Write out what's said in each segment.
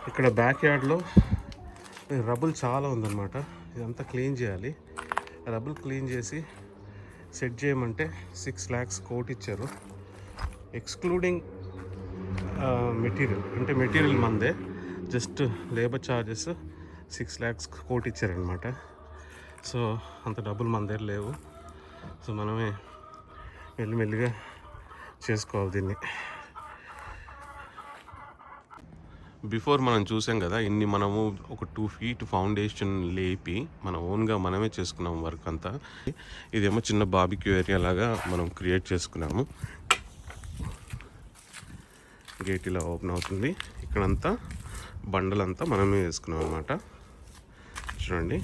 ఇక్కడ బ్యాక్ యార్డ్లో రబుల్ చాలా ఉందన్నమాట. ఇదంతా క్లీన్ చేయాలి. రబుల్ క్లీన్ చేసి సెట్ చేయమంటే 6 lakhs కోట్ ఇచ్చారు, ఎక్స్క్లూడింగ్ మెటీరియల్. అంటే మెటీరియల్ మందే, just labour charges 6 lakhs quote ఇచ్చారనమాట. సో అంత డబ్బులు మన దగ్గర లేవు. సో మనమే మెల్లిమెల్లిగా చేసుకోవాలి దీన్ని. బిఫోర్ మనం చూసాం కదా, మనము ఒక 2 feet ఫౌండేషన్ లేపి మన ఓన్గా మనమే చేసుకున్నాము వర్క్ అంతా. ఇదేమో చిన్న బార్బిక్యూ ఏరియా లాగా మనం క్రియేట్ చేసుకున్నాము. గేట్ ఇలా ఓపెన్ అవుతుంది. ఇక్కడంతా బండలంతా మనమే వేసుకున్నాం అనమాట. చూడండి,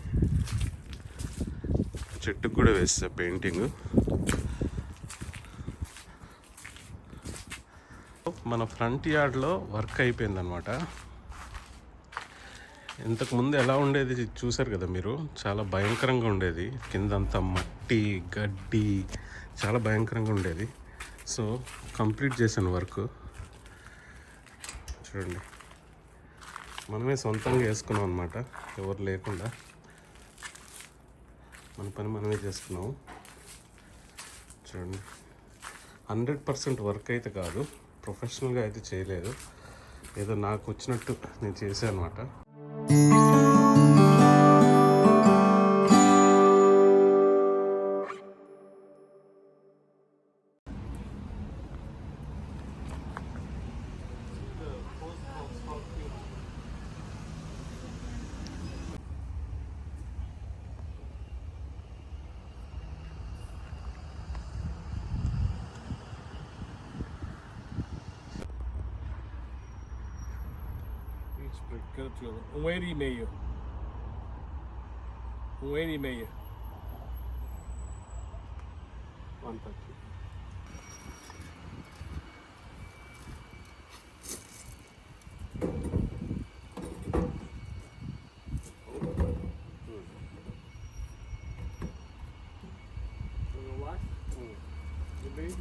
చెట్టుకు కూడా వేస్తా పెయింటింగ్. మన ఫ్రంట్ యార్డ్లో వర్క్ అయిపోయిందనమాట. ఇంతకుముందు ఎలా ఉండేది చూసారు కదా మీరు, చాలా భయంకరంగా ఉండేది. కిందంతా మట్టి గడ్డి చాలా భయంకరంగా ఉండేది. సో కంప్లీట్ చేశాను వర్క్. చూడండి, మనమే సొంతంగా వేసుకున్నాం అనమాట, ఎవరు లేకుండా మన పని మనమే చేసుకున్నాము. చూడండి, 100% వర్క్ అయితే కాదు, ప్రొఫెషనల్గా అయితే చేయలేదు, ఏదో నాకు వచ్చినట్టు నేను చేశాను అనమాట. Tranquilo. 1,5 1,5 130.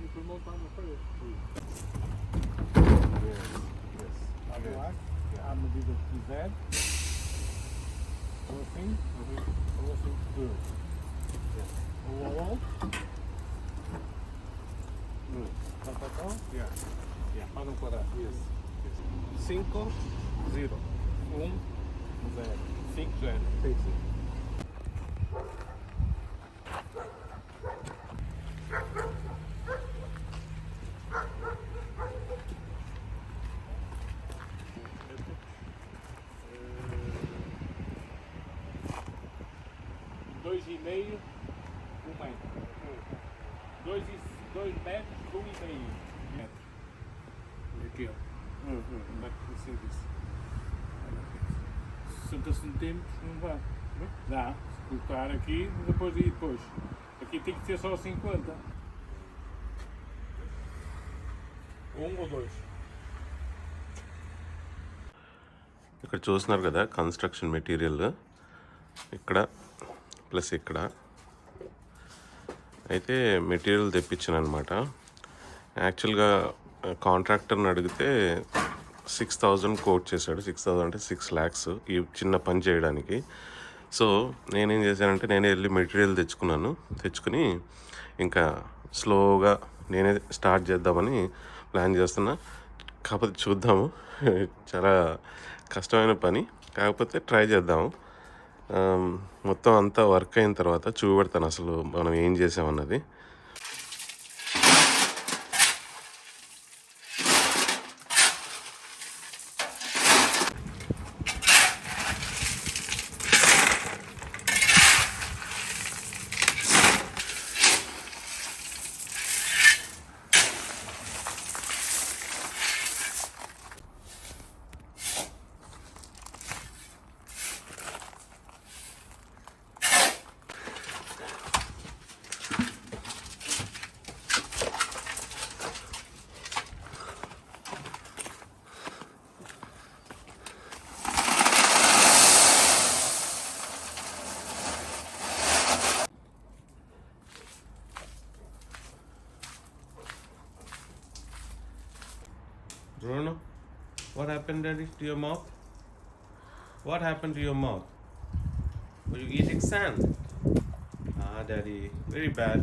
E foi montado na parede. À medida que quiser. Ou assim, ou assim. Ou ao alto. Tal. Para não parar. 5, 0. 1, 0. 5, 0. Sim. 2,5 metro. 2 metros, 1,5 metro. Aqui, ó. Vai ser isso. 60 centímetros não dá. Dá. Se cortar aqui, depois. Aqui tem que ser só 50. 1 ou 2. ఇక్కడ చూస్తున్నారు కదా construction material, ఇక్కడ plus ఇక్కడ అయితే material తెప్పించాను అనమాట. యాక్చువల్గా కాంట్రాక్టర్ని అడిగితే 6,000 కోట్ చేశాడు. 6,000 అంటే 6 lakhs ఈ చిన్న పని చేయడానికి. సో నేనేం చేశానంటే, నేనే వెళ్ళి మెటీరియల్ తెచ్చుకుని ఇంకా స్లోగా నేనే స్టార్ట్ చేద్దామని ప్లాన్ చేస్తున్నా. కాకపోతే చూద్దాము, చాలా కష్టమైన పని, కాకపోతే ట్రై చేద్దాము. మొత్తం అంతా వర్క్ అయిన తర్వాత చూపెడతాను అసలు మనం ఏం చేసామన్నది. Bruno, what happened, Daddy, to your mouth? What happened to your mouth? Were you eating sand? Ah, daddy, very bad.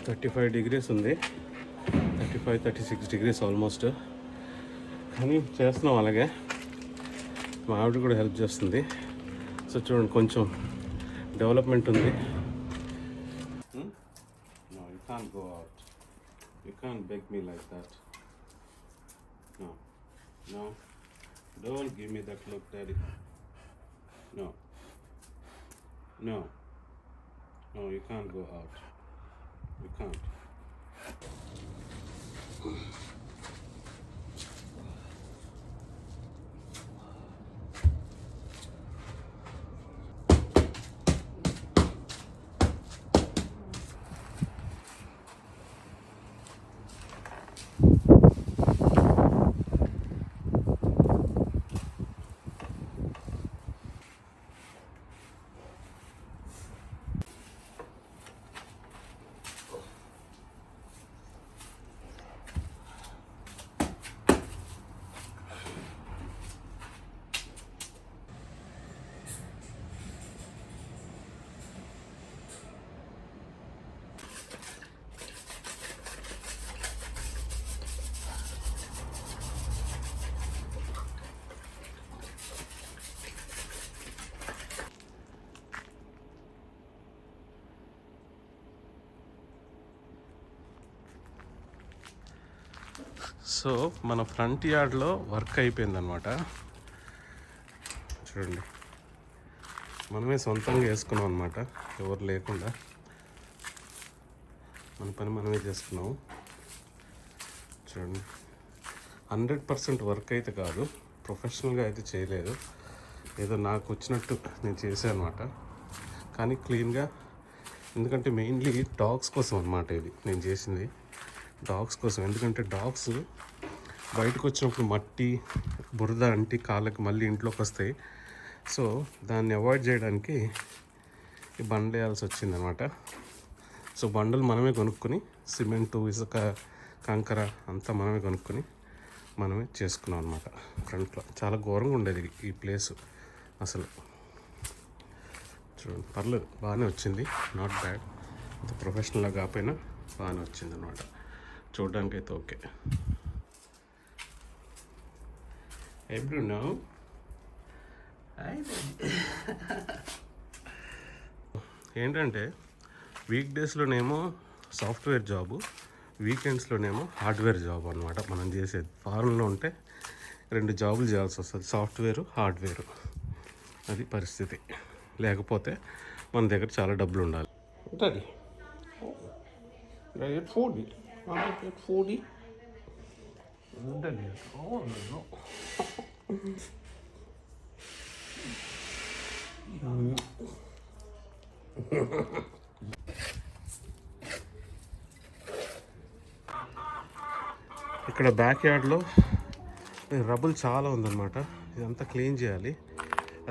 $35 ఉంది, 35-36 ఆల్మోస్ట్. కానీ చేస్తున్నాం అలాగే. మా ఆవిడ కూడా హెల్ప్ చేస్తుంది. సో చూడండి కొంచెం డెవలప్మెంట్ ఉంది. No, you can't go out. You can't beg me like that. No. No. Don't give me that look, Daddy. No. No. No, you can't go out. You can't. So మన front యార్డ్లో work అయిపోయిందనమాట. చూడండి, మనమే సొంతంగా వేసుకున్నాం అనమాట, ఎవరు లేకుండా మన పని మనమే చేసుకున్నాము. చూడండి, 100% వర్క్ అయితే కాదు, ప్రొఫెషనల్గా అయితే చేయలేదు, ఏదో నాకు వచ్చినట్టు నేను చేశాను అనమాట. కానీ క్లీన్గా, ఎందుకంటే మెయిన్లీ డాగ్స్ కోసం అనమాట ఇది నేను చేసింది, డాగ్స్ కోసం. ఎందుకంటే డాగ్స్ బయటకు వచ్చినప్పుడు మట్టి బురద అంటి కాళ్ళకి మళ్ళీ ఇంట్లోకి వస్తాయి. సో దాన్ని అవాయిడ్ చేయడానికి ఈ బండ్లు వేయాల్సి వచ్చిందనమాట. సో బండలు మనమే కొనుక్కొని, సిమెంటు, ఇసుక, కంకర అంతా మనమే కొనుక్కొని మనమే చేసుకున్నాం అనమాట. ఫ్రంట్లో చాలా ఘోరంగా ఉండేది ఈ ప్లేసు అసలు. చూడండి, పర్లేదు, బాగానే వచ్చింది, నాట్ బ్యాడ్. అంత ప్రొఫెషనల్గా కాకపోయినా బాగానే వచ్చింది అనమాట, చూడడానికి అయితే ఓకే. Hey Bruno. ఏంటంటే వీక్ డేస్లోనేమో సాఫ్ట్వేర్ జాబు, వీకెండ్స్లోనేమో హార్డ్వేర్ జాబ్ అనమాట మనం చేసేది. ఫారెన్లో ఉంటే 2 జాబులు చేయాల్సి వస్తుంది, సాఫ్ట్వేరు, హార్డ్వేరు. అది పరిస్థితి. లేకపోతే మన దగ్గర చాలా డబ్బులు ఉండాలి. ఉంటుంది ఇక్కడ బ్యాక్ యార్డ్లో రబుల్ చాలా ఉందన్నమాట. ఇదంతా క్లీన్ చేయాలి.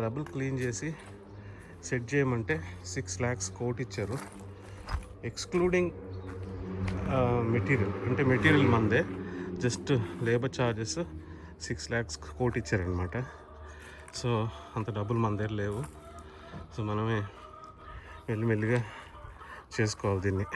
రబుల్ క్లీన్ చేసి సెట్ చేయమంటే 6 lakhs కోట్ ఇచ్చారు, ఎక్స్క్లూడింగ్ మెటీరియల్. అంటే మెటీరియల్ మందే, just labour charges 6 lakhs quote ఇచ్చారనమాట. సో అంత డబ్బులు మన దగ్గర లేవు. సో మనమే మెల్లిమెల్లిగా చేసుకోవాలి దీన్ని.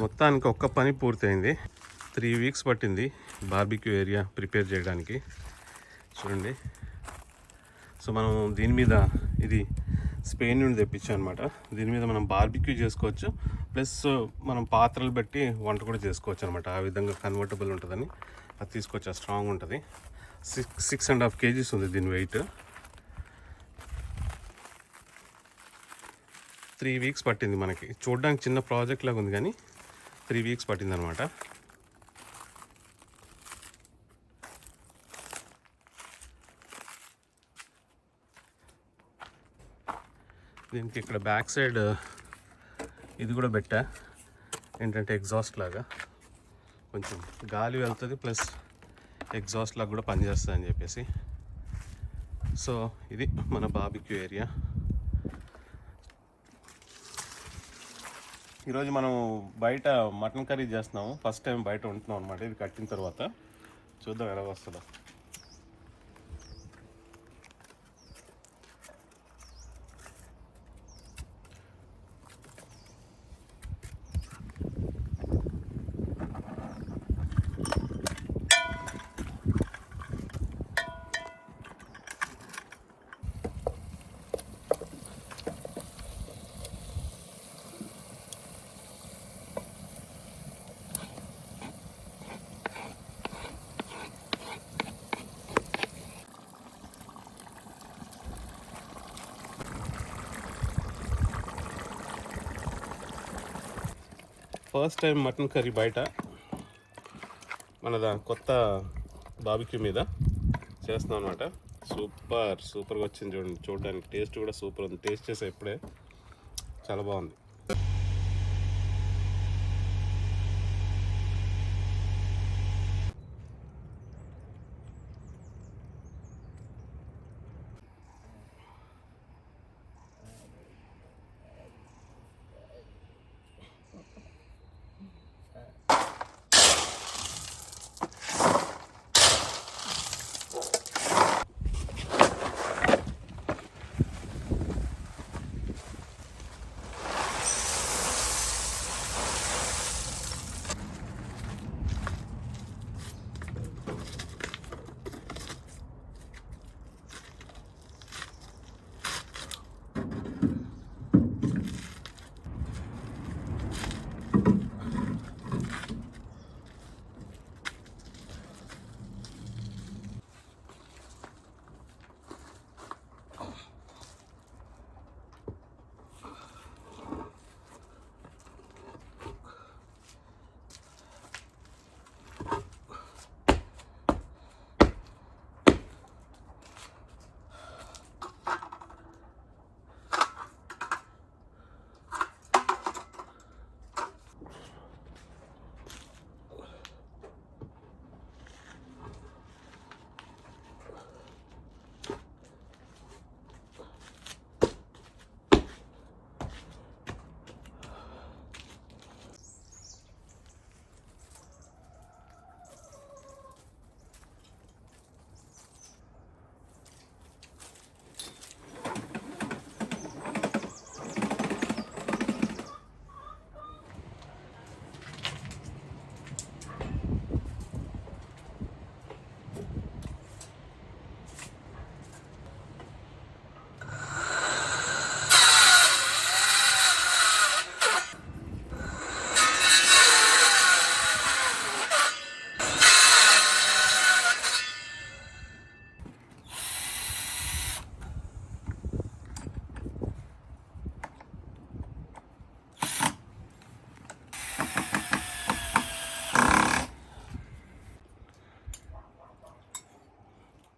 మొత్తానికి ఒక్క పని పూర్తయింది. 3 వీక్స్ పట్టింది బార్బిక్యూ ఏరియా ప్రిపేర్ చేయడానికి. చూడండి. సో మనం దీని మీద, ఇది స్పెయిన్ నుండి తెప్పించాం అనమాట. దీని మీద మనం బార్బిక్యూ చేసుకోవచ్చు, ప్లస్ మనం పాత్రలు బట్టి వంట కూడా చేసుకోవచ్చు అనమాట. ఆ విధంగా కన్వర్టబుల్ ఉంటుందని అది తీసుకొచ్చా. స్ట్రాంగ్ ఉంటుంది. 6.5 kgs ఉంది దీని వెయిట్. 3 వీక్స్ పట్టింది మనకి. చూడడానికి చిన్న ప్రాజెక్ట్ లాగా ఉంది, కానీ 3 వీక్స్ పట్టింది అనమాట. దీనికి ఇక్కడ బ్యాక్ సైడ్ ఇది కూడా పెట్టా, ఏంటంటే ఎగ్జాస్ట్ లాగా కొంచెం గాలి వెళ్తుంది, ప్లస్ ఎగ్జాస్ట్ లాగా కూడా పనిచేస్తుంది అని చెప్పేసి. సో ఇది మన బార్బిక్యూ ఏరియా. ఈరోజు మనం బయట మటన్ కర్రీ చేస్తున్నాము. ఫస్ట్ టైం బయట ఉంటున్నాం అనమాట. ఇది కట్టిన తర్వాత చూద్దాం ఎలా వస్తుందో. ఫస్ట్ టైం మటన్ కర్రీ బయట మన కొత్త బార్బిక్యూ మీద చేస్తున్నాం అనమాట. సూపర్గా వచ్చింది చూడండి. చూడడానికి టేస్ట్ కూడా సూపర్ ఉంది. టేస్ట్ చేసా ఇప్పుడే, చాలా బాగుంది.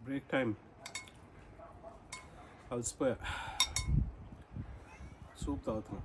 Break time. అలసిపోయా. సూప్ తాగుతున్నా.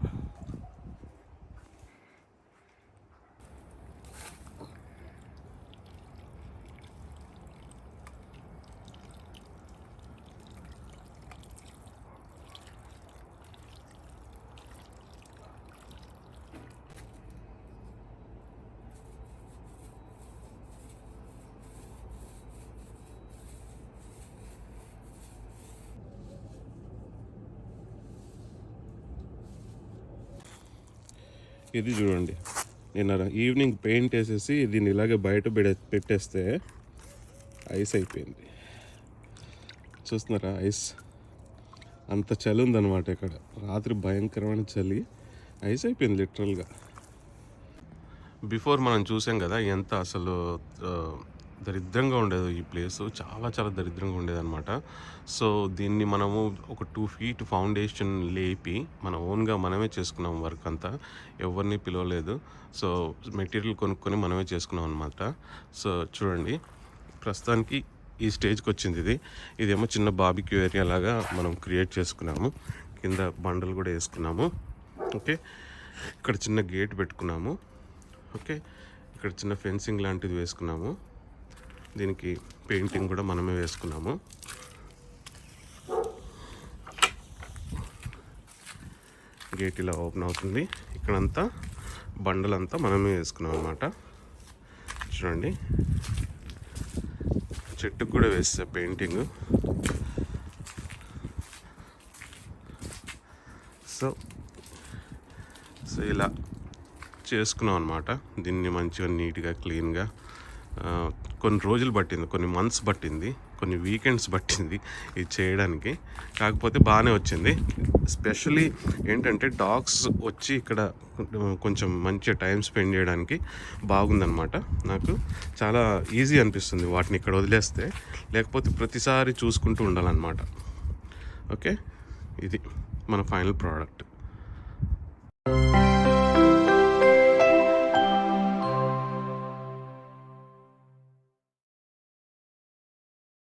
ఇది చూడండి, నేను ఈవినింగ్ పెయింట్ వేసేసి దీన్ని ఇలాగే బయట పెట్టేస్తే ఐస్ అయిపోయింది. చూస్తున్నారా ఐస్? అంత చలి ఉందన్నమాట ఇక్కడ. రాత్రి భయంకరమైన చలి, ఐస్ అయిపోయింది లిటరల్గా. బిఫోర్ మనం చూసాం కదా ఎంత అసలు దరిద్రంగా ఉండేది ఈ ప్లేస్, చాలా చాలా దరిద్రంగా ఉండేదన్నమాట. సో దీన్ని మనము ఒక 2 feet ఫౌండేషన్ లేపి మన ఓన్గా మనమే చేసుకున్నాం వర్క్ అంతా, ఎవరిని పిలవలేదు. సో మెటీరియల్ కొనుక్కొని మనమే చేసుకున్నాం అనమాట. సో చూడండి, ప్రస్తుతానికి ఈ స్టేజ్కి వచ్చింది. ఇదేమో చిన్న బార్బిక్యూ ఏరియా లాగా మనం క్రియేట్ చేసుకున్నాము. కింద బండలు కూడా వేసుకున్నాము. ఓకే, ఇక్కడ చిన్న గేట్ పెట్టుకున్నాము. ఓకే, ఇక్కడ చిన్న ఫెన్సింగ్ లాంటిది వేసుకున్నాము. దీనికి పెయింటింగ్ కూడా మనమే వేసుకున్నాము. గేట్ ఇలా ఓపెన్ అవుతుంది. ఇక్కడంతా బండలంతా మనమే వేసుకున్నాం అనమాట. చూడండి, చెట్టుకు కూడా వేస్తే పెయింటింగ్. సో ఇలా చేసుకున్నాం అనమాట. దీన్ని మంచిగా నీట్గా క్లీన్గా కొన్ని రోజులు పట్టింది, కొన్ని మంత్స్ పట్టింది, కొన్ని వీకెండ్స్ పట్టింది ఇది చేయడానికి. కాకపోతే బాగానే వచ్చింది. స్పెషలీ ఏంటంటే డాగ్స్ వచ్చి ఇక్కడ కొంచెం మంచిగా టైం స్పెండ్ చేయడానికి బాగుందన్నమాట. నాకు చాలా ఈజీ అనిపిస్తుంది వాటిని ఇక్కడ వదిలేస్తే, లేకపోతే ప్రతిసారి చూసుకుంటూ ఉండాలన్నమాట. ఓకే, ఇది మన ఫైనల్ ప్రోడక్ట్.